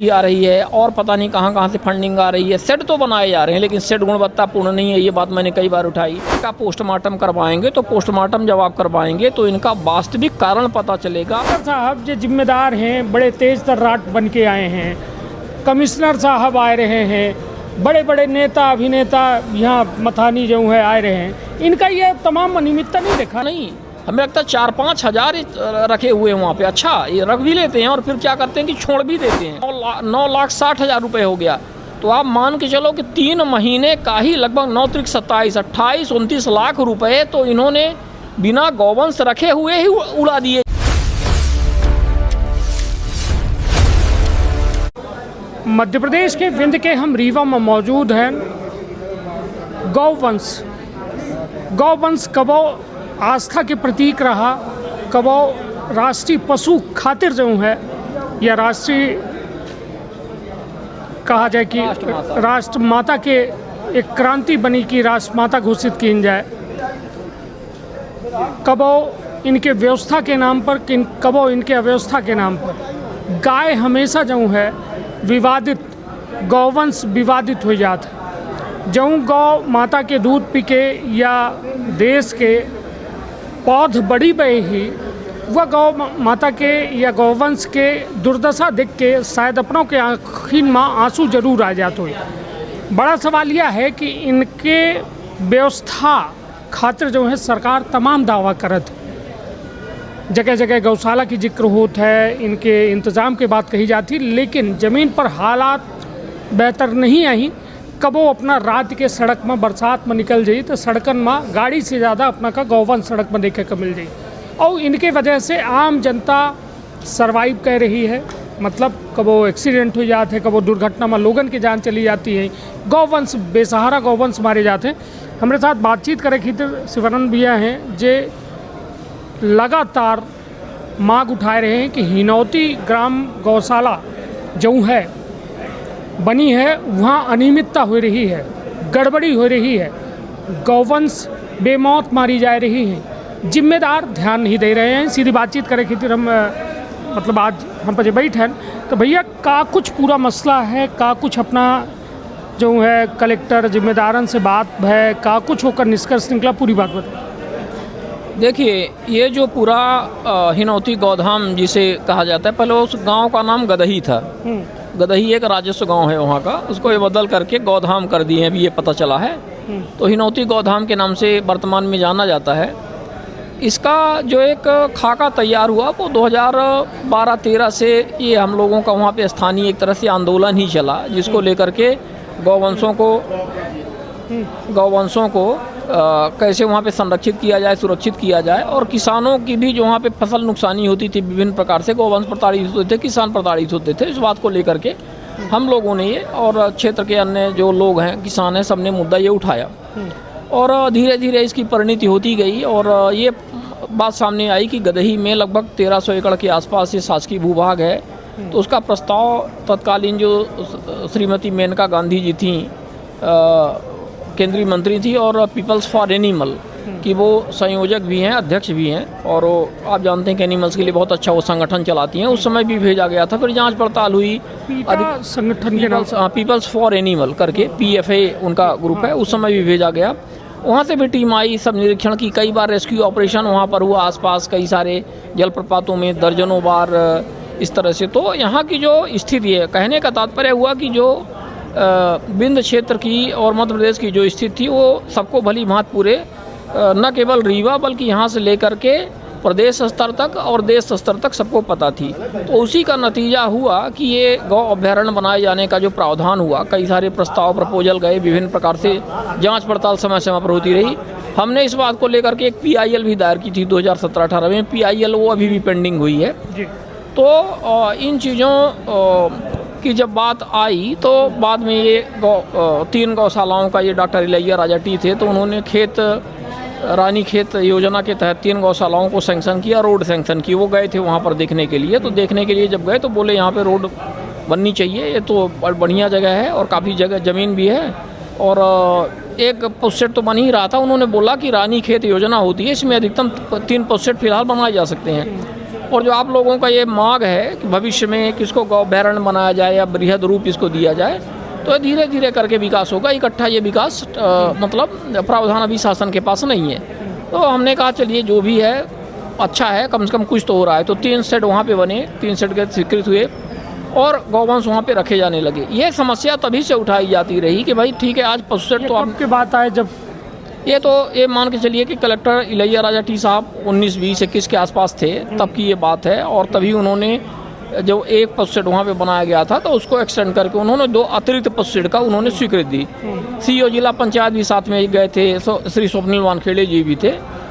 आ रही है और पता नहीं कहाँ कहाँ से फंडिंग आ रही है। सेट तो बनाए जा रहे हैं लेकिन सेट गुणवत्तापूर्ण नहीं है, ये बात मैंने कई बार उठाई। इनका पोस्टमार्टम करवाएंगे तो पोस्टमार्टम जब आप करवाएंगे तो इनका वास्तविक कारण पता चलेगा। साहब जो जिम्मेदार हैं, बड़े तेज तर्राट बन के आए हैं, कमिश्नर साहब आ रहे हैं, बड़े बड़े नेता अभिनेता यहाँ मथानी जो है आ रहे हैं, इनका ये तमाम अनियमितता नहीं देखा। नहीं, हमें लगता है 4-5 हज़ार रखे हुए हैं वहाँ पे। अच्छा, ये रख भी लेते हैं और फिर क्या करते हैं कि छोड़ भी देते हैं। 9,60,000 रुपये हो गया, तो आप मान के चलो कि 3 महीने का ही लगभग 9 त्रिक 27 28 29 लाख रुपए तो इन्होंने बिना गौवंश रखे हुए ही उड़ा दिए। मध्य प्रदेश के विंध्य के हम रीवा में मौजूद हैं। गौवंश कबो आस्था के प्रतीक रहा, कबो राष्ट्रीय पशु खातिर जो है या राष्ट्रीय कहा जाए कि राष्ट्र माता के एक क्रांति बनी कि राष्ट्र माता घोषित की जाए। कबो इनके व्यवस्था के नाम पर, कबो इनके अव्यवस्था के नाम पर गाय हमेशा जो है विवादित, गौवंश विवादित हो जाता है। जो गौ माता के दूध पी के या देश के पौध बड़ी बही ही वह गौ माता के या गौवंश के दुर्दशा देख के शायद अपनों के आँखों में आंसू जरूर आ जाते हो। बड़ा सवाल यह है कि इनके व्यवस्था खातिर जो है सरकार तमाम दावा करत है। जगह जगह गौशाला की जिक्र होता है, इनके इंतज़ाम के बात कही जाती, लेकिन ज़मीन पर हालात बेहतर नहीं आई। कबो अपना रात के सड़क में बरसात में निकल जाई तो सड़कन में गाड़ी से ज़्यादा अपना का गौवंश सड़क में देखे को मिल जाई, और इनके वजह से आम जनता सरवाइव कर रही है। मतलब कबो एक्सीडेंट हो जाते हैं, कबो दुर्घटना में लोगन की जान चली जाती है, गौवंश बेसहारा गौवंश मारे जाते हैं। हमारे साथ बातचीत करे खातिर शिवानंद भैया हैं जे लगातार मांग उठाए रहे हैं कि हिनौती ग्राम गौशाला जो है बनी है वहाँ अनियमितता हो रही है, गड़बड़ी हो रही है, गौवंश बेमौत मारी जा रही हैं, जिम्मेदार ध्यान नहीं दे रहे हैं। सीधी बातचीत करे खातिर हम मतलब आज हम पर बैठ हैं तो भैया का कुछ पूरा मसला है, का कुछ अपना जो है कलेक्टर जिम्मेदारन से बात है, का कुछ होकर निष्कर्ष निकला, पूरी बात बताएं। देखिए, ये जो पूरा हिनौती गौधाम जिसे कहा जाता है, पहले उस गांव का नाम गदही था। गदही एक राजस्व गांव है वहाँ का, उसको ये बदल करके गौधाम कर दिए हैं, अभी ये पता चला है। तो हिनौती गौधाम के नाम से वर्तमान में जाना जाता है। इसका जो एक खाका तैयार हुआ वो 2012-13 से ये हम लोगों का वहाँ पे स्थानीय एक तरह से आंदोलन ही चला, जिसको लेकर के गौवंशों को कैसे वहाँ पे संरक्षित किया जाए, सुरक्षित किया जाए, और किसानों की भी जो वहाँ पे फसल नुकसानी होती थी विभिन्न प्रकार से, गौवंश प्रताड़ित होते थे, किसान प्रताड़ित होते थे। इस बात को लेकर के हम लोगों ने ये और क्षेत्र के अन्य जो लोग हैं, किसान हैं, सबने मुद्दा ये उठाया और धीरे धीरे इसकी परिणति होती गई और ये बात सामने आई कि गदही में लगभग 1300 एकड़ के आसपास ये शासकीय भूभाग है। तो उसका प्रस्ताव तत्कालीन जो श्रीमती मेनका गांधी जी थी, केंद्रीय मंत्री थी और पीपल्स फॉर एनिमल की वो संयोजक भी हैं, अध्यक्ष भी हैं, और आप जानते हैं कि एनिमल्स के लिए बहुत अच्छा वो संगठन चलाती हैं। उस समय भी भेजा गया था, फिर जांच पड़ताल हुई, संगठन के नाम से पीपल्स फॉर एनिमल करके PFA उनका ग्रुप है, उस समय भी भेजा गया। वहाँ से भी टीम आई, सब निरीक्षण की, कई बार रेस्क्यू ऑपरेशन वहाँ पर हुआ, आसपास कई सारे जलप्रपातों में दर्जनों बार इस तरह से। तो यहाँ की जो स्थिति है, कहने का तात्पर्य हुआ कि जो विंध्य क्षेत्र की और मध्य प्रदेश की जो स्थिति थी वो सबको भली भांति पूरे न केवल रीवा बल्कि यहाँ से लेकर के प्रदेश स्तर तक और देश स्तर तक सबको पता थी। तो उसी का नतीजा हुआ कि ये गौ अभ्यारण्य बनाए जाने का जो प्रावधान हुआ, कई सारे प्रस्ताव प्रपोजल गए, विभिन्न प्रकार से जांच पड़ताल समय समय पर होती रही। हमने इस बात को लेकर के एक PIL भी दायर की थी 2017-18 में। PIL वो अभी भी पेंडिंग हुई है। तो इन चीज़ों की जब बात आई तो बाद में ये 3 गौशालाओं का ये डॉक्टर इलैया राजा टी थे, तो उन्होंने रानी खेत योजना के तहत 3 गौशालाओं को सैंक्शन किया, रोड सैंक्शन की। वो गए थे वहाँ पर देखने के लिए। तो देखने के लिए जब गए तो बोले यहाँ पे रोड बननी चाहिए, ये तो बढ़िया जगह है और काफ़ी जगह ज़मीन भी है और एक पोस्टेड तो बन ही रहा था। उन्होंने बोला कि रानी खेत योजना होती है, इसमें अधिकतम 3 पोस्टेड फिलहाल बनाए जा सकते हैं। और जो आप लोगों का ये मांग है कि भविष्य में किसको गौ अभयारण्य बनाया जाए या बृहद रूप इसको दिया जाए, तो धीरे धीरे करके विकास होगा। इकट्ठा ये विकास मतलब प्रावधान अभी शासन के पास नहीं है। तो हमने कहा चलिए जो भी है अच्छा है, कम से कम कुछ तो हो रहा है। तो 3 शेड वहाँ पे बने, 3 शेड के स्वीकृत हुए और गौवंश वहाँ पे रखे जाने लगे। ये समस्या तभी से उठाई जाती रही कि भाई ठीक है, आज पशु शेड तो आपकी बात आए जब ये मान के चलिए कि कलेक्टर इलैया राजा टी साहब 19-20-21 के आसपास थे, तब की ये बात है। और तभी उन्होंने जो एक पशु शेड वहाँ पे बनाया गया था तो उसको एक्सटेंड करके उन्होंने 2 अतिरिक्त पशु शेड का उन्होंने स्वीकृति दी। सीईओ जिला पंचायत भी साथ में गए थे, श्री स्वप्निल वानखेड़े जी भी थे,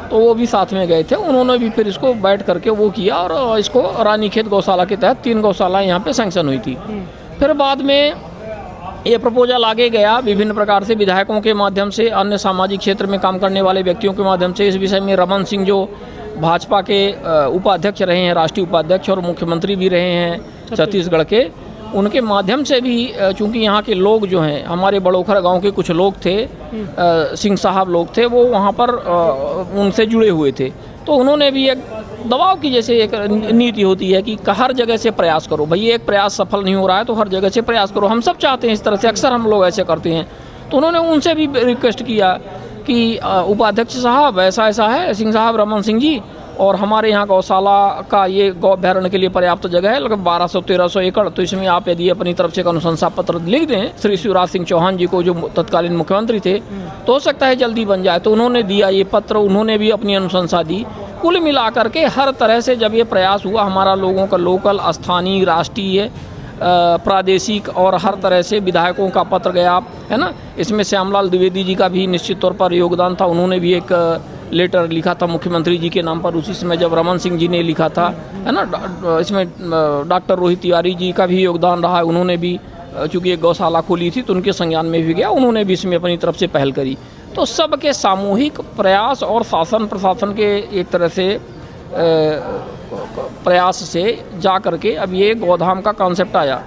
तो वो भी साथ में गए थे। उन्होंने भी फिर इसको बैठ करके वो किया और इसको रानीखेत गौशाला के तहत 3 गौशाला यहाँ पे सैंक्शन हुई थी। फिर बाद में ये प्रपोजल आगे गया विभिन्न प्रकार से विधायकों के माध्यम से, अन्य सामाजिक क्षेत्र में काम करने वाले व्यक्तियों के माध्यम से। इस विषय में रमन सिंह जो भाजपा के उपाध्यक्ष रहे हैं, राष्ट्रीय उपाध्यक्ष और मुख्यमंत्री भी रहे हैं छत्तीसगढ़ के, उनके माध्यम से भी, चूंकि यहाँ के लोग जो हैं हमारे बड़ोखर गांव के कुछ लोग थे, सिंह साहब लोग थे, वो वहाँ पर उनसे जुड़े हुए थे। तो उन्होंने भी एक दबाव की जैसे एक नीति होती है कि हर जगह से प्रयास करो, भाई एक प्रयास सफल नहीं हो रहा है तो हर जगह से प्रयास करो। हम सब चाहते हैं इस तरह से, अक्सर हम लोग ऐसे करते हैं। तो उन्होंने उनसे भी रिक्वेस्ट किया कि उपाध्यक्ष साहब ऐसा ऐसा है, सिंह साहब रमन सिंह जी, और हमारे यहाँ गौशाला का ये गौ अभ्यारण्य के लिए पर्याप्त जगह है, लगभग 1200-1300 एकड़। तो इसमें आप यदि अपनी तरफ से एक अनुशंसा पत्र लिख दें श्री शिवराज सिंह चौहान जी को, जो तत्कालीन मुख्यमंत्री थे, तो हो सकता है जल्दी बन जाए। तो उन्होंने दिया ये पत्र, उन्होंने भी अपनी अनुशंसा दी। कुल मिलाकर के हर तरह से जब ये प्रयास हुआ, हमारा लोगों का लोकल, स्थानीय, राष्ट्रीय, प्रादेशिक और हर तरह से विधायकों का पत्र गया, है ना। इसमें श्यामलाल द्विवेदी जी का भी निश्चित तौर पर योगदान था। उन्होंने भी एक लेटर लिखा था मुख्यमंत्री जी के नाम पर, उसी समय जब रमन सिंह जी ने लिखा था, है ना। इसमें डॉक्टर रोहित तिवारी जी का भी योगदान रहा है। उन्होंने भी चूँकि एक गौशाला खोली थी तो उनके संज्ञान में भी गया, उन्होंने भी इसमें अपनी तरफ से पहल करी। तो सबके सामूहिक प्रयास और शासन प्रशासन के एक तरह से प्रयास से जा करके अब ये गौधाम का कॉन्सेप्ट आया।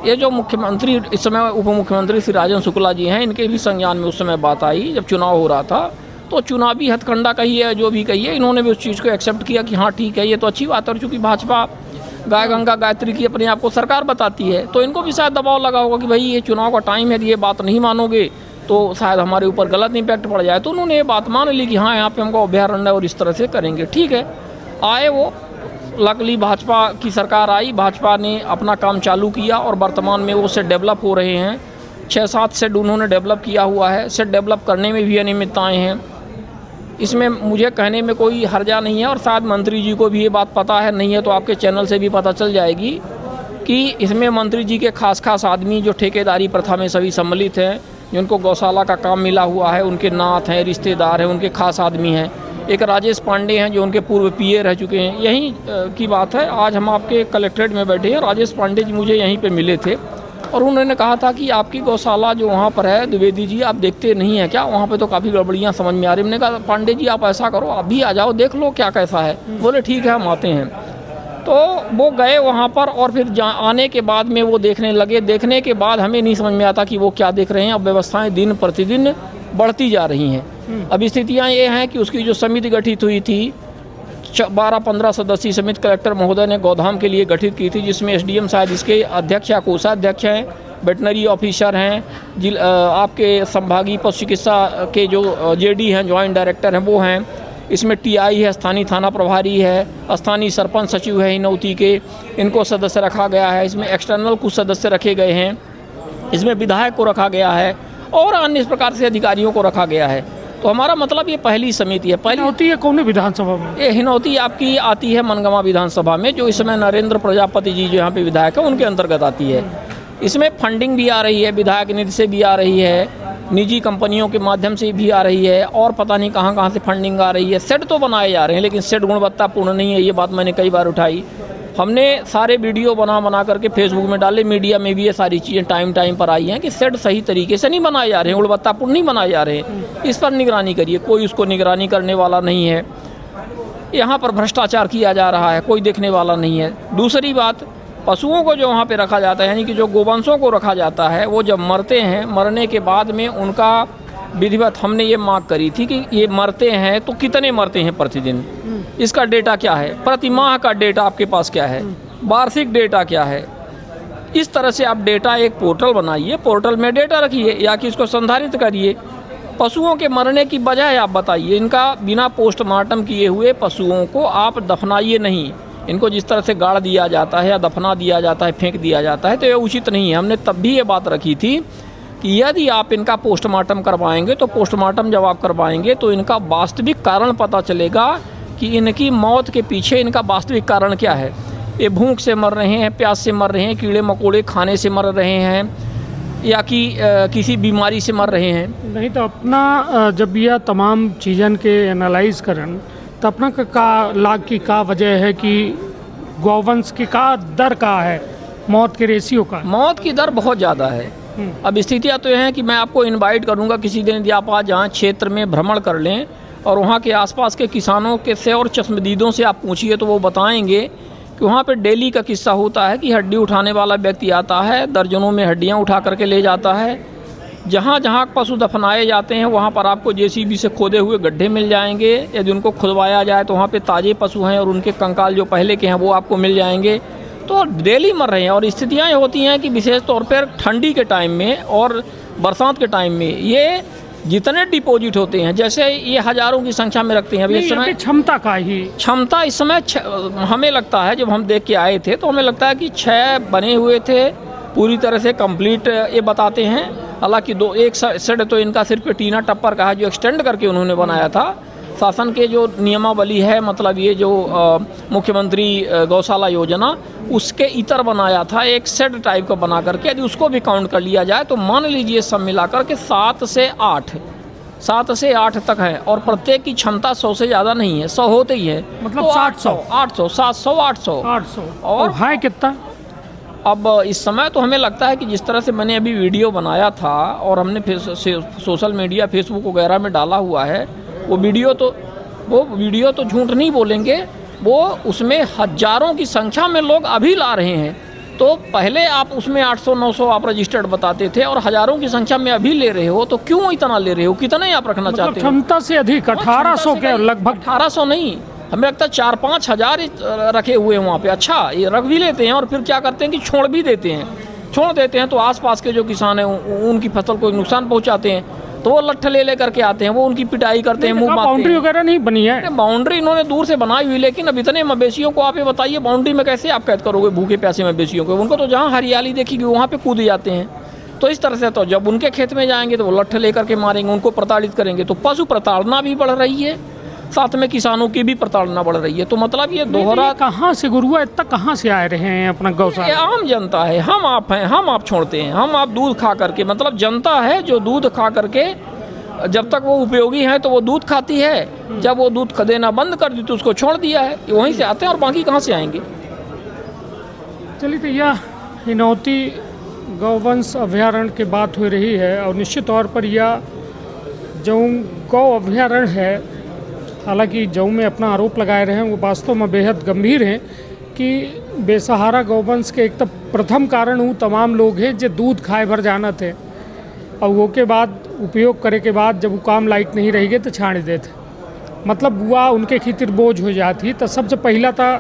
ये जो मुख्यमंत्री इस समय उप मुख्यमंत्री श्री राजन शुक्ला जी हैं, इनके भी संज्ञान में उस समय बात आई जब चुनाव हो रहा था। तो चुनावी हथकंडा कहिए जो भी कहिए, इन्होंने भी उस चीज़ को एक्सेप्ट किया कि हाँ ठीक है, ये तो अच्छी बात है। और चूँकि भाजपा गाय गंगा गायत्री की अपने आप को सरकार बताती है, तो इनको भी शायद दबाव लगा होगा कि भाई ये चुनाव का टाइम है, ये बात नहीं मानोगे तो शायद हमारे ऊपर गलत इम्पैक्ट पड़ जाए। तो उन्होंने ये बात मान ली कि हाँ यहाँ पे हमको अभ्यारण्य और इस तरह से करेंगे। ठीक है, आए वो, लकली भाजपा की सरकार आई, भाजपा ने अपना काम चालू किया और वर्तमान में वो सेट डेवलप हो रहे हैं। 6-7 सेट उन्होंने डेवलप किया हुआ है। सेट डेवलप करने में भी अनियमितताएँ हैं, इसमें मुझे कहने में कोई हर्जा नहीं है। और शायद मंत्री जी को भी ये बात पता है, नहीं है तो आपके चैनल से भी पता चल जाएगी कि इसमें मंत्री जी के खास आदमी जो ठेकेदारी प्रथा में सभी सम्मिलित हैं, जिनको गौशाला का काम मिला हुआ है, उनके नात हैं, रिश्तेदार हैं, उनके खास आदमी हैं। एक राजेश पांडे हैं जो उनके पूर्व पीए रह चुके हैं। यहीं की बात है, आज हम आपके कलेक्ट्रेट में बैठे हैं, राजेश पांडे जी मुझे यहीं पे मिले थे और उन्होंने कहा था कि आपकी गौशाला जो वहाँ पर है द्विवेदी जी, आप देखते नहीं हैं क्या, वहाँ पे तो काफ़ी गड़बड़ियाँ समझ में आ रही। मैंने कहा पांडे जी आप ऐसा करो, आप भी आ जाओ, देख लो क्या कैसा है। बोले ठीक है हम आते हैं। तो वो गए वहाँ पर और फिर आने के बाद में वो देखने लगे। देखने के बाद हमें नहीं समझ में आता कि वो क्या देख रहे हैं। अब व्यवस्थाएं दिन प्रतिदिन बढ़ती जा रही हैं। अब स्थितियाँ ये हैं कि उसकी जो समिति गठित हुई थी 12-15 सदस्यीय समिति कलेक्टर महोदय ने गौधाम के लिए गठित की थी, जिसमें एसडीएम शायद इसके अध्यक्ष या कोषाध्यक्ष हैं, वेटनरी ऑफिसर हैं, आपके संभागीय पशु चिकित्सा के जो जेडी हैं, ज्वाइंट डायरेक्टर हैं, वो हैं। इसमें टीआई है, स्थानीय थाना प्रभारी है, स्थानीय सरपंच सचिव है हिनौती के, इनको सदस्य रखा गया है। इसमें एक्सटर्नल कुछ सदस्य रखे गए हैं, इसमें विधायक को रखा गया है और अन्य इस प्रकार से अधिकारियों को रखा गया है। तो हमारा मतलब ये पहली समिति है। पहली होती है कौन विधानसभा में? ये हिनौती आपकी आती है मनगवा विधानसभा में, जो इस समय नरेंद्र प्रजापति जी जो यहाँ पे विधायक है उनके अंतर्गत आती है। इसमें फंडिंग भी आ रही है, विधायक निधि से भी आ रही है, निजी कंपनियों के माध्यम से भी आ रही है और पता नहीं कहाँ से फंडिंग आ रही है। सेट तो बनाए जा रहे हैं लेकिन सेट गुणवत्तापूर्ण नहीं है, ये बात मैंने कई बार उठाई। हमने सारे वीडियो बना करके फेसबुक में डाले, मीडिया में भी ये सारी चीज़ें टाइम पर आई हैं कि सेट सही तरीके से नहीं बनाए जा रहे हैं, गुणवत्तापूर्ण नहीं बनाए जा रहे हैं। इस पर निगरानी करिए, कोई उसको निगरानी करने वाला नहीं है। यहाँ पर भ्रष्टाचार किया जा रहा है, कोई देखने वाला नहीं है। दूसरी बात, पशुओं को जो वहाँ पे रखा जाता है, यानी कि जो गोवंशों को रखा जाता है, वो जब मरते हैं, मरने के बाद में उनका विधिवत हमने ये मांग करी थी कि ये मरते हैं तो कितने मरते हैं प्रतिदिन, इसका डेटा क्या है, प्रति माह का डेटा आपके पास क्या है, वार्षिक डेटा क्या है। इस तरह से आप डेटा एक पोर्टल बनाइए, पोर्टल में डेटा रखिए या कि इसको संधारित करिए। पशुओं के मरने की वजह आप बताइए। इनका बिना पोस्टमार्टम किए हुए पशुओं को आप दफनाइए नहीं। इनको जिस तरह से गाड़ दिया जाता है या दफना दिया जाता है, फेंक दिया जाता है, तो ये उचित नहीं है। हमने तब भी ये बात रखी थी कि यदि आप इनका पोस्टमार्टम करवाएंगे तो पोस्टमार्टम जब आप करवाएंगे तो इनका वास्तविक कारण पता चलेगा कि इनकी मौत के पीछे इनका वास्तविक कारण क्या है। ये भूख से मर रहे हैं, प्यास से मर रहे हैं, कीड़े मकोड़े खाने से मर रहे हैं या कि किसी बीमारी से मर रहे हैं। नहीं तो अपना जब यह तमाम चीज़न के एनालाइज करन तो अपना का लाग की का वजह है कि गौवंश की का दर का है, मौत के रेशियो का। मौत की दर बहुत ज़्यादा है। अब स्थितियाँ तो ये हैं कि मैं आपको इनवाइट करूँगा किसी दिन, यदि आप जहाँ क्षेत्र में भ्रमण कर लें और वहाँ के आसपास के किसानों के से और चश्मदीदों से आप पूछिए तो वो बताएंगे कि वहाँ पे डेली का किस्सा होता है कि हड्डी उठाने वाला व्यक्ति आता है, दर्जनों में हड्डियाँ उठा करके ले जाता है। जहाँ जहाँ पशु दफनाए जाते हैं वहाँ पर आपको जेसीबी से खोदे हुए गड्ढे मिल जाएंगे। यदि उनको खुदवाया जाए तो वहाँ पे ताज़े पशु हैं और उनके कंकाल जो पहले के हैं वो आपको मिल जाएंगे। तो डेली मर रहे हैं। और स्थितियाँ ये होती हैं कि विशेष तौर पर ठंडी के टाइम में और बरसात के टाइम में ये जितने डिपॉजिट होते हैं, जैसे ये हज़ारों की संख्या में रखते हैं। अभी इस समय क्षमता का ही क्षमता इस समय हमें लगता है, जब हम देख के आए थे तो हमें लगता है कि 6 बने हुए थे पूरी तरह से कंप्लीट ये बताते हैं। हालांकि एक सेट तो इनका सिर्फ टीना टप्पर का है जो एक्सटेंड करके उन्होंने बनाया था। शासन के जो नियमावली है, मतलब ये जो मुख्यमंत्री गौशाला योजना, उसके इतर बनाया था एक सेट टाइप का बना करके। यदि उसको भी काउंट कर लिया जाए तो मान लीजिए सब मिलाकर के 7 से 8 तक है। और प्रत्येक की क्षमता 100 से ज़्यादा नहीं है, 100 होते ही है, मतलब तो 800 700 800 और है कितना। अब इस समय तो हमें लगता है कि जिस तरह से मैंने अभी वीडियो बनाया था और हमने सोशल मीडिया फेसबुक वगैरह में डाला हुआ है, वो वीडियो तो झूठ नहीं बोलेंगे, वो उसमें हज़ारों की संख्या में लोग अभी ला रहे हैं। तो पहले आप उसमें 800-900 आप रजिस्टर्ड बताते थे और हज़ारों की संख्या में अभी ले रहे हो, तो क्यों इतना ले रहे हो, कितने आप रखना चाहते हो। क्षमता से अधिक 1800 के लगभग, 1800 नहीं, हमें लगता है 4-5 हज़ार रखे हुए हैं वहाँ पे। अच्छा, ये रख भी लेते हैं और फिर क्या करते हैं कि छोड़ देते हैं तो आसपास के जो किसान हैं उनकी फसल को नुकसान पहुँचाते हैं। तो वो लट्ठ ले करके आते हैं, वो उनकी पिटाई करते हैं, मुँह मारते हैं। बाउंड्री वगैरह नहीं बनी है। बाउंड्री इन्होंने दूर से बनाई हुई, लेकिन अब इतने मवेशियों को आप ये बताइए बाउंड्री में कैसे आप कैद करोगे भूखे प्यासे मवेशियों को। उनको तो जहाँ हरियाली देखेगी वहाँ पे कूद जाते हैं। तो इस तरह से तो जब उनके खेत में जाएंगे तो वो लट्ठ लेकर के मारेंगे, उनको प्रताड़ित करेंगे। तो पशु प्रताड़ना भी बढ़ रही है, साथ में किसानों की भी प्रताड़ना बढ़ रही है। तो मतलब ये दोहरा कहाँ से गुरुआ इतना कहाँ से आए रहे हैं अपना गौशाला। आम जनता है, हम आप हैं, हम आप छोड़ते हैं, हम आप दूध खा करके, मतलब जनता है जो दूध खा करके जब तक वो उपयोगी है तो वो दूध खाती है, जब वो दूध देना बंद कर दी तो उसको छोड़ दिया है। वहीं से आते हैं और बाकी कहाँ से आएंगे। चलिए, तो यह हिनौती गौवंश अभ्यारण्य की बात हो रही है और निश्चित तौर पर यह जो गौ अभ्यारण्य है, हालांकि जो में अपना आरोप लगाए रहे हैं वो वास्तव में बेहद गंभीर हैं कि बेसहारा गौवंश के एक तो प्रथम कारण वो तमाम लोग हैं जो दूध खाए भर जाना थे और वो के बाद उपयोग करे के बाद जब वो काम लायक नहीं रहेगी तो छाड़ देते, मतलब बुआ उनके खितिर बोझ हो जाती। तो सबसे पहला था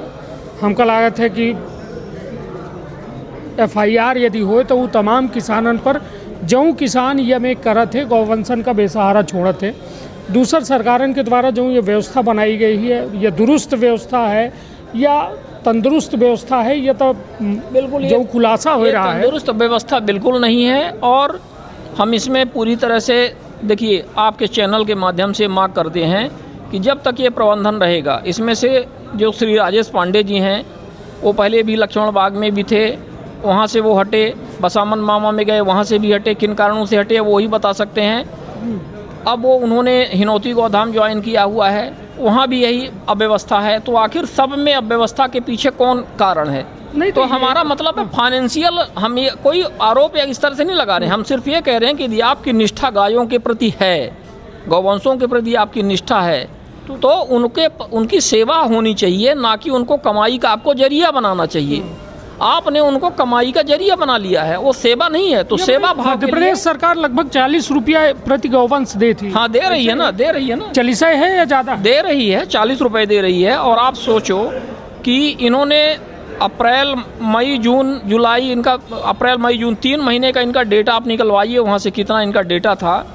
हमका लागत है कि FIR यदि हो तो वो तमाम किसानन पर जो किसान यह में करत है गौवंशन का बेसहारा छोड़त है। दूसर सरकारन के द्वारा जो ये व्यवस्था बनाई गई है, यह दुरुस्त व्यवस्था है या तंदुरुस्त व्यवस्था है, यह तो बिल्कुल जो खुलासा हो रहा है। तंदुरुस्त व्यवस्था बिल्कुल नहीं है और हम इसमें पूरी तरह से देखिए आपके चैनल के माध्यम से मांग करते हैं कि जब तक ये प्रबंधन रहेगा, इसमें से जो श्री राजेश पांडे जी हैं वो पहले भी लक्ष्मण बाग में भी थे, वहाँ से वो हटे, बसामन मामा में गए, वहाँ से भी हटे, किन कारणों से हटे वो ही बता सकते हैं। अब वो उन्होंने हिनौती गौधाम ज्वाइन किया हुआ है, वहाँ भी यही अव्यवस्था है। तो आखिर सब में अव्यवस्था के पीछे कौन कारण है। नहीं तो हमारा मतलब है फाइनेंशियल, हम ये कोई आरोप या इस तरह से नहीं लगा रहे हैं, हम सिर्फ ये कह रहे हैं कि यदि आपकी निष्ठा गायों के प्रति है, गौवंशों के प्रति आपकी निष्ठा है तो उनकी सेवा होनी चाहिए, ना कि उनको कमाई का आपको जरिया बनाना चाहिए। आपने उनको कमाई का जरिया बना लिया है, वो सेवा नहीं है। तो सेवा भाव मध्य के लिए प्रदेश सरकार लगभग 40 रुपया प्रति गौवंश देती। हाँ दे रही है ना, दे रही है ना, 40 है या ज़्यादा दे रही है, 40 रुपए दे रही है। और आप सोचो कि इन्होंने अप्रैल मई जून जुलाई, इनका अप्रैल मई जून 3 महीने का इनका डेटा आप निकलवाइए वहाँ से, कितना इनका डेटा था।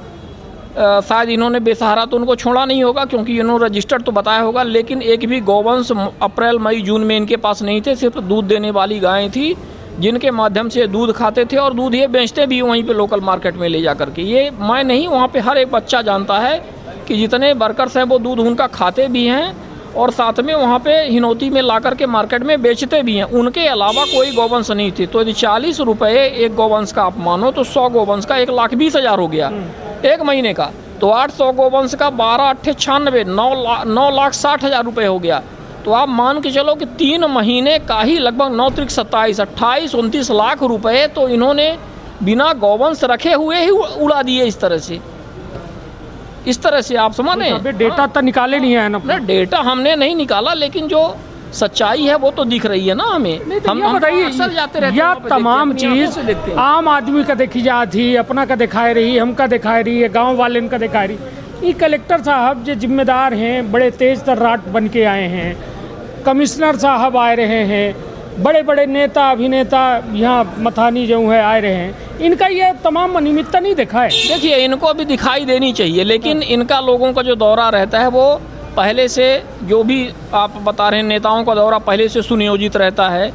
शायद इन्होंने बेसहारा तो उनको छोड़ा नहीं होगा, क्योंकि इन्होंने रजिस्टर्ड तो बताया होगा, लेकिन एक भी गौवंश अप्रैल मई जून में इनके पास नहीं थे। सिर्फ दूध देने वाली गायें थी, जिनके माध्यम से दूध खाते थे और दूध ये बेचते भी वहीं पे लोकल मार्केट में ले जा करके। ये मैं नहीं, वहाँ पे हर एक बच्चा जानता है कि जितने वर्कर्स हैं वो दूध उनका खाते भी हैं और साथ में वहाँ पे हिनौती में ला करके मार्केट में बेचते भी हैं। उनके अलावा कोई गौवंश नहीं थी। तो यदि 40 रुपये एक गौवंश का आप मानो तो 100 गौवंश का 1,20,000 हो गया एक महीने का। तो 800 गौवंश का 12 8 96 9,60,000 रुपये हो गया। तो आप मान के चलो कि 3 महीने का ही लगभग 9 त्रिक 27 28 29 लाख रुपए तो इन्होंने बिना गौवंश रखे हुए ही उड़ा दिए। इस तरह से आप समझ रहे हैं। डेटा तो निकाले नहीं है ना, डेटा हमने नहीं निकाला, लेकिन जो सच्चाई है वो तो दिख रही है ना हमें। हम बताइए, जाते रहते या हैं, तमाम चीज आम आदमी का देखी जाती, अपना का दिखाई रही, हमका दिखाई रही है, गांव वाले का दिखाई रही। ये कलेक्टर साहब जो जिम्मेदार हैं, बड़े तेज तर्राट बन के आए हैं, कमिश्नर साहब आए रहे हैं, बड़े बड़े नेता अभिनेता यहाँ मथानी जो है आए रहे हैं, इनका ये तमाम अनियमितता नहीं देखा है। देखिए इनको भी दिखाई देनी चाहिए, लेकिन इनका लोगों का जो दौरा रहता है वो पहले से, जो भी आप बता रहे हैं नेताओं का दौरा पहले से सुनियोजित रहता है।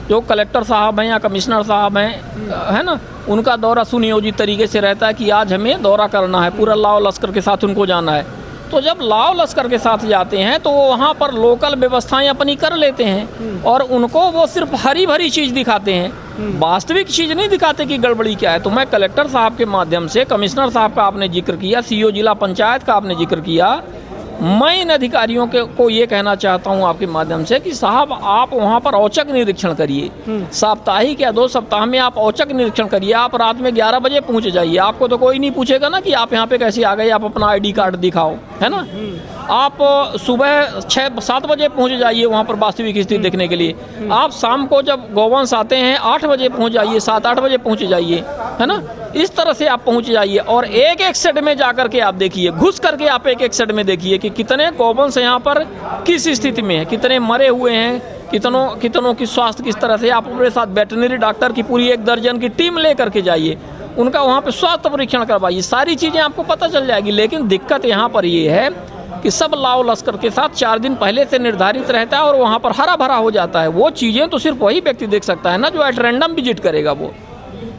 जो कलेक्टर साहब हैं या कमिश्नर साहब हैं, है ना, उनका दौरा सुनियोजित तरीके से रहता है कि आज हमें दौरा करना है, पूरा लाव लश्कर के साथ उनको जाना है। तो जब लाव लश्कर के साथ जाते हैं तो वो वहाँ पर लोकल व्यवस्थाएं अपनी कर लेते हैं और उनको वो सिर्फ हरी भरी चीज़ दिखाते हैं, वास्तविक चीज़ नहीं दिखाते कि गड़बड़ी क्या है। तो मैं कलेक्टर साहब के माध्यम से, कमिश्नर साहब का आपने जिक्र किया, सीईओ जिला पंचायत का आपने जिक्र किया, मैं इन अधिकारियों को ये कहना चाहता हूँ आपके माध्यम से कि साहब आप वहाँ पर औचक निरीक्षण करिए। साप्ताहिक या 2 सप्ताह में आप औचक निरीक्षण करिए। आप रात में 11 बजे पहुँच जाइए, आपको तो कोई नहीं पूछेगा ना कि आप यहाँ पे कैसे आ गए, आप अपना ID कार्ड दिखाओ, है ना। आप सुबह 6-7 बजे पहुँच जाइए वहाँ पर वास्तविक स्थिति देखने के लिए। आप शाम को जब गौवंश आते हैं 8 बजे पहुँच जाइए, 7-8 बजे पहुँच जाइए, है ना। इस तरह से आप पहुँच जाइए और एक एक शेड में जा करके आप देखिए, घुस करके आप एक एक शेड में देखिए कि कितने गौवंश यहाँ पर किस स्थिति में है, कितने मरे हुए हैं, कितनों की स्वास्थ्य किस तरह से। आप अपने साथ वेटरनरी डॉक्टर की पूरी 1 दर्जन की टीम ले करके जाइए, उनका वहाँ पे स्वास्थ्य परीक्षण करवाइए, सारी चीज़ें आपको पता चल जाएगी। लेकिन दिक्कत यहाँ पर ये है कि सब लाव लश्कर के साथ 4 दिन पहले से निर्धारित रहता है और वहाँ पर हरा भरा हो जाता है। वो चीज़ें तो सिर्फ वही व्यक्ति देख सकता है ना जो एट रैंडम विजिट करेगा वो।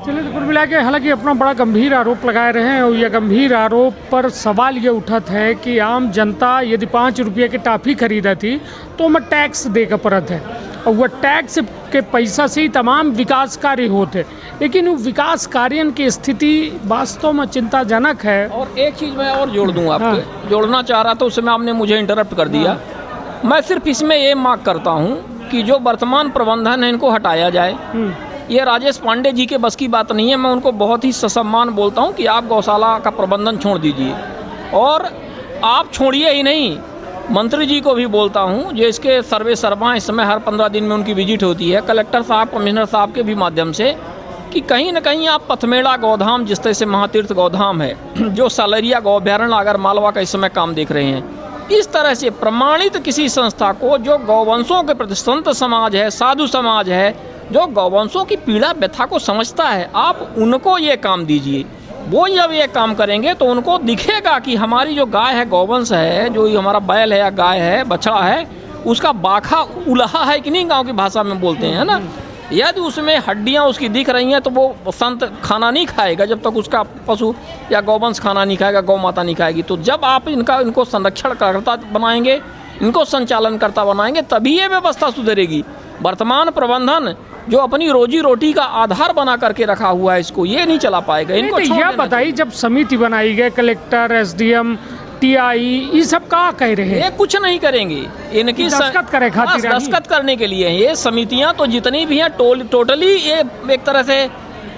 चलिए, तो कुल मिला के हालांकि अपना बड़ा गंभीर आरोप लगाए रहे हैं और यह गंभीर आरोप पर सवाल ये उठत है कि आम जनता यदि 5 रुपये की टॉफ़ी खरीदती तो मैं टैक्स देकर पड़त है और वह टैक्स के पैसा से ही तमाम विकास कार्य होते, लेकिन विकास कार्यों की स्थिति वास्तव में चिंताजनक है। और एक चीज़ मैं और जोड़ दूँ आपको, जोड़ना चाह रहा था उसमें आपने मुझे इंटरप्ट कर दिया। मैं सिर्फ इसमें ये मांग करता हूँ कि जो वर्तमान प्रबंधन है इनको हटाया जाए। ये राजेश पांडे जी के बस की बात नहीं है। मैं उनको बहुत ही ससम्मान बोलता हूँ कि आप गौशाला का प्रबंधन छोड़ दीजिए, और आप छोड़िए ही नहीं, मंत्री जी को भी बोलता हूँ जो इसके सर्वे सर्वा इस समय हर 15 दिन में उनकी विजिट होती है, कलेक्टर साहब कमिश्नर साहब के भी माध्यम से, कि कहीं ना कहीं आप पथमेड़ा गौधाम, जिस तरह से महातीर्थ गौधाम है, जो सालरिया गौ अभ्यारण्य आगर मालवा का इस समय काम देख रहे हैं, इस तरह से प्रमाणित किसी संस्था को जो गौवंशों के प्रति संत समाज है, साधु समाज है, जो गौवंशों की पीड़ा व्यथा को समझता है, आप उनको ये काम दीजिए। वो जब ये काम करेंगे तो उनको दिखेगा कि हमारी जो गाय है, गौवंश है, जो हमारा बैल है या गाय है, बछड़ा है, उसका बाखा उल्हा है कि नहीं, गांव की भाषा में बोलते हैं ना। यदि उसमें हड्डियां उसकी दिख रही हैं तो वो संत खाना नहीं खाएगा जब तक उसका पशु या गौवंश खाना नहीं खाएगा, गौ माता नहीं खाएगी। तो जब आप इनको संरक्षणकर्ता बनाएंगे, इनको संचालनकर्ता बनाएंगे, तभी ये व्यवस्था सुधरेगी। वर्तमान प्रबंधन जो अपनी रोजी रोटी का आधार बना करके रखा हुआ है, इसको ये नहीं चला पाएगा। इनको यह बताइए, जब समिति बनाई गई, कलेक्टर, SDM, TI, ये सब क्या कह रहे हैं? ये कुछ नहीं करेंगे, इनकी दस्तखत करे खातिर, दस्तखत करने के लिए ये समितियां तो जितनी भी हैं टोटली ये एक तरह से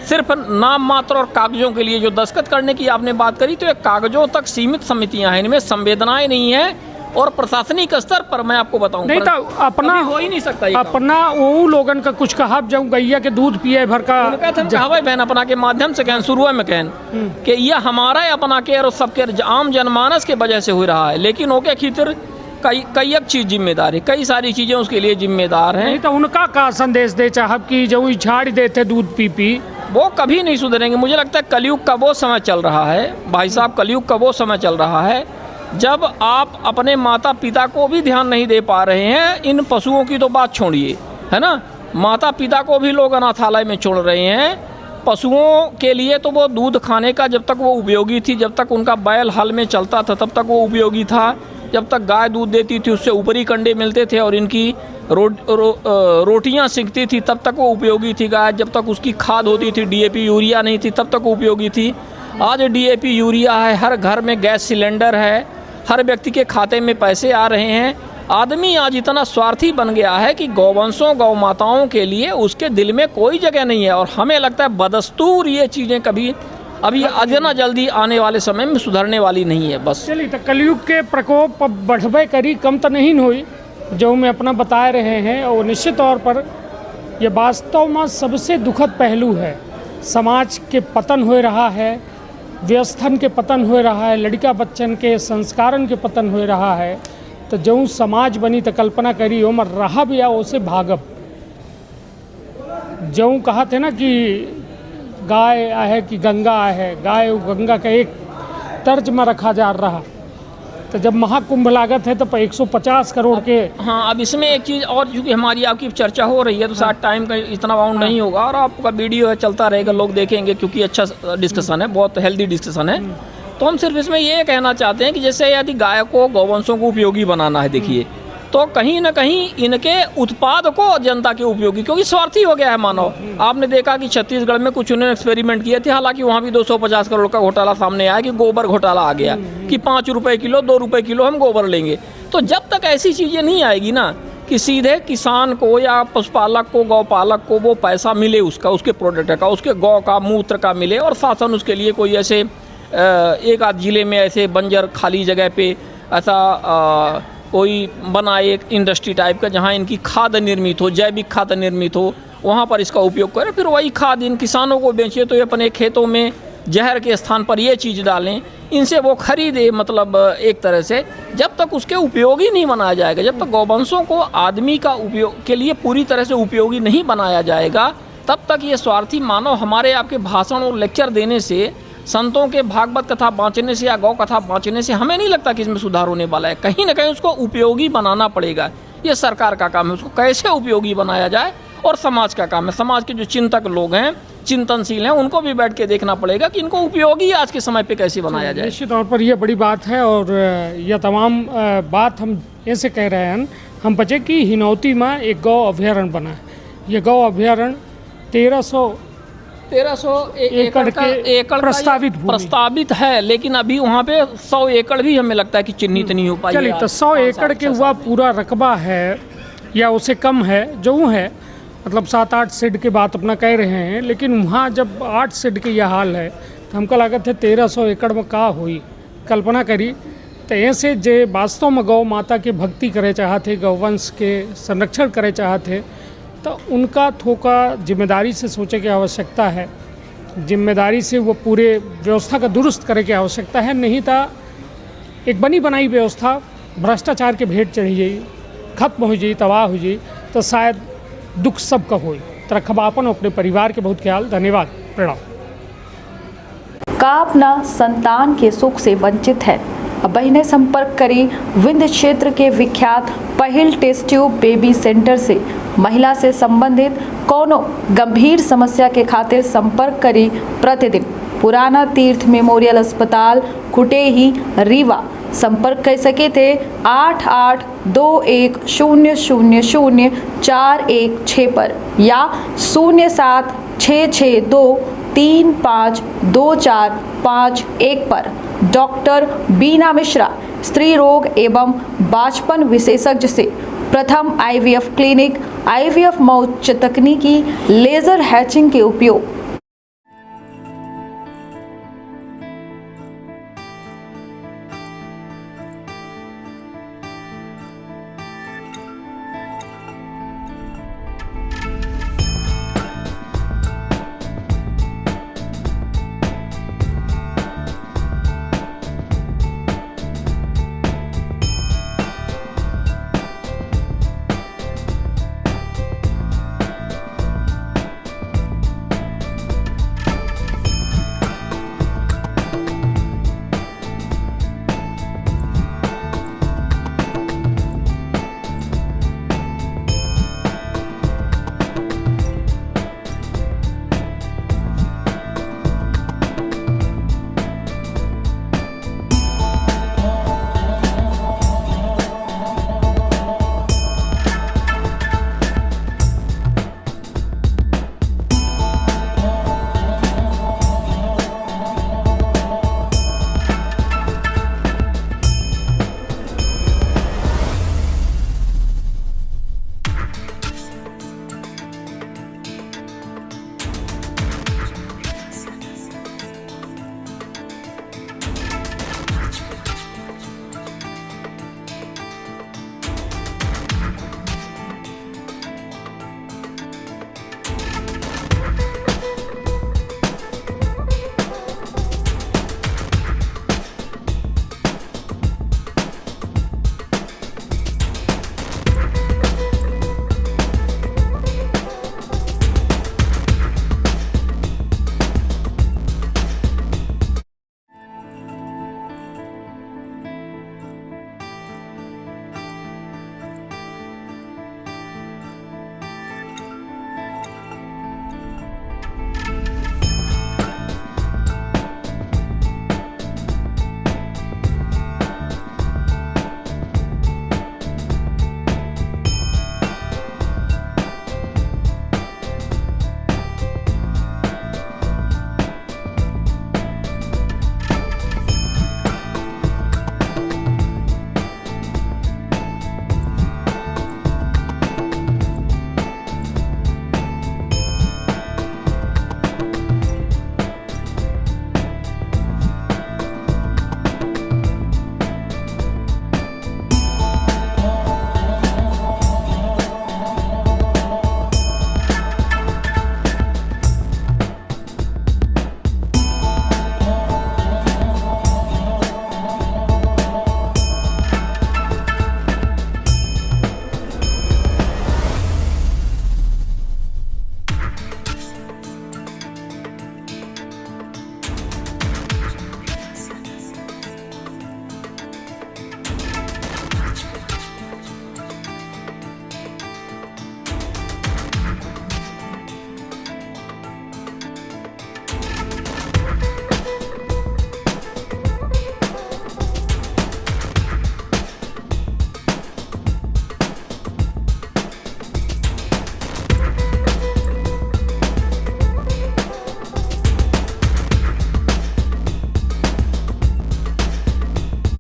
सिर्फ नाम मात्र और कागजों के लिए। जो दस्तखत करने की आपने बात करी तो ये कागजों तक सीमित समितियां हैं, इनमें संवेदनाएं नहीं है और प्रशासनिक स्तर पर मैं आपको बताऊं नहीं तो अपना हो ही नहीं सकता ये काम। अपना वो लोगन का कुछ कहा जाऊँ गैया के दूध पिए भर का कहावे बहन अपना के माध्यम से कहन शुरू में कहन कि यह हमारा अपना के और सबके आम जनमानस के वजह से हो रहा है, लेकिन ओके खीतर कई एक चीज जिम्मेदार है, कई सारी चीजें उसके लिए जिम्मेदार हैं। नहीं तो उनका का संदेश दे चाहब कि जो झाड़ देते दूध पी पी वो कभी नहीं सुधरेंगे। मुझे लगता है कलयुग का वो समय चल रहा है भाई साहब, कलयुग का वो समय चल रहा है जब आप अपने माता पिता को भी ध्यान नहीं दे पा रहे हैं। इन पशुओं की तो बात छोड़िए, है ना, माता पिता को भी लोग अनाथालय में छोड़ रहे हैं। पशुओं के लिए तो वो दूध खाने का जब तक वो उपयोगी थी, जब तक उनका बैल हल में चलता था तब तक वो उपयोगी था, जब तक गाय दूध देती थी उससे ऊपरी कंडे मिलते थे और इनकी रोटियां सिकती थी तब तक वो उपयोगी थी गाय, जब तक उसकी खाद होती थी डीएपी यूरिया नहीं थी तब तक वो उपयोगी थी। आज डीएपी यूरिया है, हर घर में गैस सिलेंडर है, हर व्यक्ति के खाते में पैसे आ रहे हैं। आदमी आज इतना स्वार्थी बन गया है कि गौवंशों गौ माताओं के लिए उसके दिल में कोई जगह नहीं है। और हमें लगता है बदस्तूर ये चीज़ें कभी अभी इतना जल्दी आने वाले समय में सुधरने वाली नहीं है। बस चलिए तो कलयुग के प्रकोप बढ़बे करी, कम तो नहीं हुई जो मैं अपना बता रहे हैं। और निश्चित तौर पर यह वास्तव में सबसे दुखद पहलू है। समाज के पतन हो रहा है, व्यवस्थन के पतन हो रहा है, लड़का बच्चन के संस्कारन के पतन हो रहा है। तो जो समाज बनी तो कल्पना करी हो मर रहा भी आ उसे भागब। जो कहा थे ना कि गाय है कि गंगा है, गाय गंगा का एक तर्ज में रखा जा रहा। तो जब महाकुंभ लागत है तो 150 करोड़ के। हाँ, अब इसमें एक चीज़ और, चूँकि हमारी आपकी चर्चा हो रही है तो शायद टाइम का इतना बाउंड नहीं होगा और आपका वीडियो है चलता रहेगा, लोग देखेंगे क्योंकि अच्छा डिस्कशन है, बहुत हेल्दी डिस्कशन है। तो हम सिर्फ इसमें ये कहना चाहते हैं कि जैसे यदि गाय को गौवंशों को उपयोगी बनाना है, देखिए तो कहीं ना कहीं इनके उत्पाद को जनता के उपयोगी, क्योंकि स्वार्थी हो गया है मानव। आपने देखा कि छत्तीसगढ़ में कुछ उन्होंने एक्सपेरिमेंट किए थे, हालांकि वहाँ भी 250 करोड़ का घोटाला सामने आया कि गोबर घोटाला आ गया कि 5 रुपए किलो 2 रुपए किलो हम गोबर लेंगे। तो जब तक ऐसी चीज़ें नहीं आएगी ना कि सीधे किसान को या पशुपालक को, गौपालक को वो पैसा मिले उसका, उसके प्रोडक्ट का, उसके गौ का मूत्र का मिले और शासन उसके लिए कोई ऐसे एक आध जिले में ऐसे बंजर खाली जगह पे ऐसा कोई बनाए एक इंडस्ट्री टाइप का जहाँ इनकी खाद निर्मित हो, जैविक खाद निर्मित हो, वहाँ पर इसका उपयोग करें, फिर वही खाद इन किसानों को बेचे तो ये अपने खेतों में जहर के स्थान पर ये चीज़ डालें, इनसे वो खरीदे। मतलब एक तरह से जब तक उसके उपयोगी नहीं बनाया जाएगा, जब तक गौवंशों को आदमी का उपयोग के लिए पूरी तरह से उपयोगी नहीं बनाया जाएगा, तब तक ये स्वार्थी मानव हमारे आपके भाषण और लेक्चर देने से, संतों के भागवत कथा बाँचने से या गौ कथा बाँचने से हमें नहीं लगता कि इसमें सुधार होने वाला है। कहीं ना कहीं उसको उपयोगी बनाना पड़ेगा। ये सरकार का काम है, उसको कैसे उपयोगी बनाया जाए, और समाज का काम है। समाज के जो चिंतक लोग हैं, चिंतनशील हैं, उनको भी बैठ के देखना पड़ेगा कि इनको उपयोगी आज के समय पे कैसे बनाया जाए। निश्चित तौर पर यह बड़ी बात है और यह तमाम बात हम ऐसे कह रहे हैं हम बचे कि हिनौती में एक गौ अभ्यारण्य बना है। यह गौ अभ्यारण्य 1300 एकड़ एकड़ प्रस्तावित है, लेकिन अभी वहाँ पे 100 एकड़ भी हमें लगता है कि चिन्हित नहीं हो पाई। चलिए तो 100 एकड़ के हुआ पूरा रकबा है या उससे कम है जो है, मतलब 7-8 शेड की बात अपना कह रहे हैं। लेकिन वहाँ जब 8 शेड के यह हाल है तो हमको लागत है 1300 एकड़ में का हुई। कल्पना करी तो ऐसे जे वास्तव में गौ माता के भक्ति करे चाहते, गौवंश के संरक्षण करे चाहते, तो उनका थोड़ा जिम्मेदारी से सोचे की आवश्यकता है। जिम्मेदारी से वो पूरे व्यवस्था का दुरुस्त करे की आवश्यकता है। नहीं तो एक बनी बनाई व्यवस्था भ्रष्टाचार के भेंट चढ़ी जाई, खत्म हो जाई, तबाह हो जाई, तो शायद दुख सबका हो। तो रखब अपन अपने परिवार के बहुत ख्याल। धन्यवाद, प्रणाम। का अपना संतान के सुख से वंचित है? अब बहिने संपर्क करी विंध्य क्षेत्र के विख्यात पहिल टेस्ट ट्यूब बेबी सेंटर से। महिला से संबंधित कोनो गंभीर समस्या के खातिर संपर्क करी प्रतिदिन पुराना तीर्थ मेमोरियल अस्पताल कुटेही रीवा। संपर्क कर सके थे 8821000416 पर या 0766235245 पर। डॉक्टर बीना मिश्रा स्त्री रोग एवं बांझपन विशेषज्ञ से प्रथम IVF क्लिनिक, IVF मौच तकनीकी, लेजर हैचिंग के उपयोग,